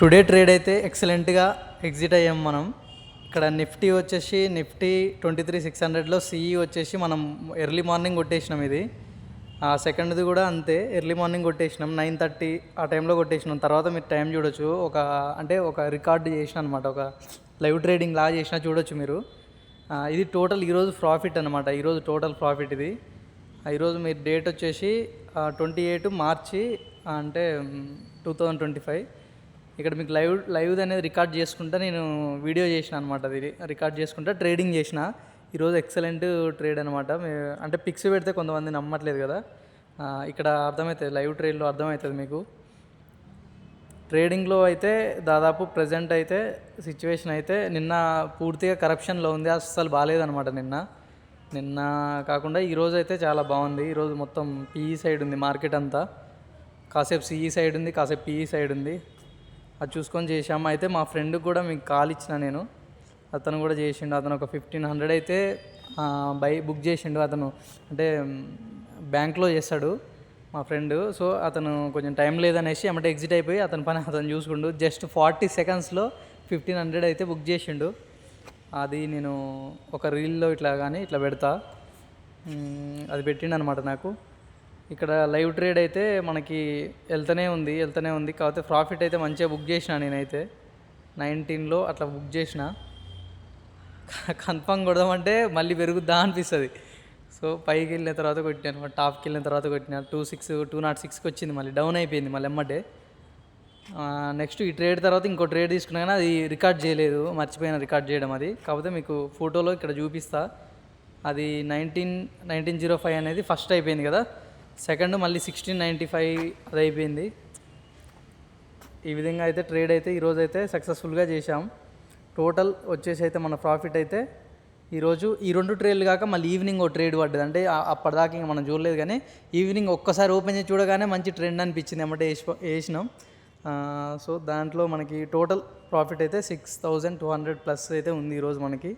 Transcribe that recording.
Today trade అయితే ఎక్సలెంట్గా exit అయ్యాం మనం. ఇక్కడ నిఫ్టీ వచ్చేసి నిఫ్టీ 23,600లో సిఈ వచ్చేసి మనం ఎర్లీ మార్నింగ్ కొట్టేసినాం. ఇది సెకండ్ది కూడా అంతే, ఎర్లీ మార్నింగ్ కొట్టేసినాం 9:30 ఆ టైంలో కొట్టేసినాం. తర్వాత మీరు టైం చూడొచ్చు, ఒక రికార్డు చేసిన అనమాట, ఒక లైవ్ ట్రేడింగ్ లాగా చేసిన చూడొచ్చు మీరు. ఇది టోటల్ ఈరోజు ప్రాఫిట్ అనమాట, ఈరోజు టోటల్ ప్రాఫిట్ ఇది. ఈరోజు మీరు డేట్ వచ్చేసి 28 మార్చి అంటే 2025. ఇక్కడ మీకు లైవ్ అనేది రికార్డ్ చేసుకుంటా నేను వీడియో చేసిన అనమాట. అది రికార్డ్ చేసుకుంటా ట్రేడింగ్ చేసిన. ఈరోజు ఎక్సలెంట్ ట్రేడ్ అనమాట. అంటే పిక్స్ పెడితే కొంతమంది నమ్మట్లేదు కదా, ఇక్కడ అర్థమవుతుంది, లైవ్ ట్రేడ్లో అర్థమవుతుంది మీకు. ట్రేడింగ్లో అయితే దాదాపు ప్రజెంట్ అయితే సిచ్యువేషన్ అయితే నిన్న పూర్తిగా కరప్షన్లో ఉంది, అస్సలు బాగాలేదనమాట. నిన్న కాకుండా ఈరోజు అయితే చాలా బాగుంది. ఈరోజు మొత్తం పీఈ సైడ్ ఉంది మార్కెట్ అంతా, కాసేపు సిఈ సైడ్ ఉంది, కాసేపు పీఈ సైడ్ ఉంది. అది చూసుకొని చేసాము. అయితే మా ఫ్రెండ్కి కూడా మీకు కాల్ ఇచ్చిన నేను, అతను కూడా చేసిండు. అతను ఒక 1500 అయితే బుక్ చేసిండు. అతను అంటే బ్యాంక్లో చేస్తాడు మా ఫ్రెండ్. సో అతను కొంచెం టైం లేదనేసి అమ్మటే ఎగ్జిట్ అయిపోయి అతని పని అతను చూసుకుండు. జస్ట్ 40 సెకండ్స్లో 1500 అయితే బుక్ చేసిండు. అది నేను ఒక రీల్లో ఇట్లా పెడతా, అది పెట్టిండు అనమాట నాకు. ఇక్కడ లైవ్ ట్రేడ్ అయితే మనకి వెళ్తూనే ఉంది. కాకపోతే ప్రాఫిట్ అయితే మంచిగా బుక్ చేసిన నేనైతే 19లో అట్లా బుక్ చేసిన. కన్ఫర్మ్ కొడదామంటే మళ్ళీ పెరుగుద్దా అనిపిస్తుంది. సో పైకి వెళ్ళిన తర్వాత కొట్టినాను అనమాట, టాప్కి వెళ్ళిన తర్వాత కొట్టిన 206కి వచ్చింది, మళ్ళీ డౌన్ అయిపోయింది మళ్ళీ ఎమ్మటే. నెక్స్ట్ ఈ ట్రేడ్ తర్వాత ఇంకో ట్రేడ్ తీసుకున్నా కానీ అది రికార్డ్ చేయలేదు, మర్చిపోయిన రికార్డ్ చేయడం అది. కాకపోతే మీకు ఫోటోలో ఇక్కడ చూపిస్తా. అది 1905 అనేది ఫస్ట్ అయిపోయింది కదా, సెకండ్ మళ్ళీ 1695 అది అయిపోయింది. ఈ విధంగా అయితే ట్రేడ్ అయితే ఈరోజు అయితే సక్సెస్ఫుల్గా చేశాం. టోటల్ వచ్చేసి అయితే మన ప్రాఫిట్ అయితే ఈరోజు ఈ 2 ట్రేడ్లు కాక మళ్ళీ ఈవినింగ్ ఓ ట్రేడ్ పడ్డది. అంటే అప్పటిదాకా ఇంకా మనం చూడలేదు, కానీ ఈవినింగ్ ఒక్కసారి ఓపెన్ చేసి చూడగానే మంచి ట్రెండ్ అనిపించింది, ఏమంటే వేసినాం. సో దాంట్లో మనకి టోటల్ ప్రాఫిట్ అయితే 6200+ అయితే ఉంది ఈరోజు మనకి.